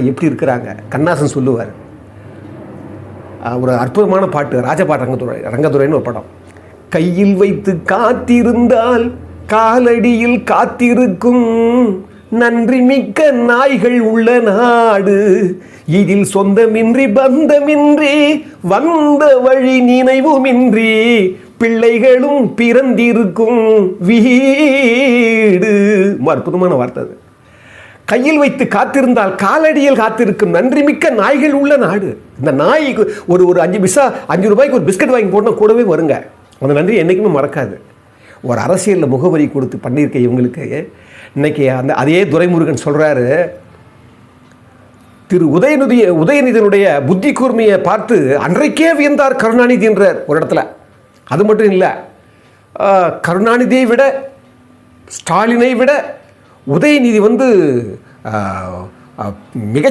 எப்படி இருக்கிறாங்க கண்ணாசன் சொல்லுவார். ஒரு அற்புதமான பாட்டு, ராஜபாட்டு ரங்கத்துறைன்னு ஒரு படம். கையில் வைத்து காத்திருந்தால் காலடியில் காத்திருக்கும் நன்றி மிக்க நாய்கள் உள்ள நாடு, இதில் சொந்தமின்றி பந்தமின்றி வந்த வழி நினைவுமின்றி பிள்ளைகளும் பிறந்திருக்கும் வீடு. அற்புதமான வார்த்தை அது. கையில் வைத்து காத்திருந்தால் காலடியில் காத்திருக்கும் நன்றி மிக்க நாய்கள் உள்ள நாடு. இந்த நாய்க்கு ஒரு 5 பைசா 5 ரூபாய்க்கு ஒரு பிஸ்கட் வாங்கி போட்டால் கூடவே வருங்க. அந்த நன்றி என்றைக்குமே மறக்காது. ஒரு அரசியலில் முகவரி கொடுத்து பண்ணியிருக்க இவங்களுக்கு இன்னைக்கு அதே துரைமுருகன் சொல்கிறாரு, திரு உதயநிதியினுடைய புத்தி கூர்மையை பார்த்து அன்றைக்கே வியந்தார் கருணாநிதி என்றார் ஒரு இடத்துல. அது மட்டும் இல்லை, கருணாநிதியை விட ஸ்டாலினை விட உதயநிதி மிக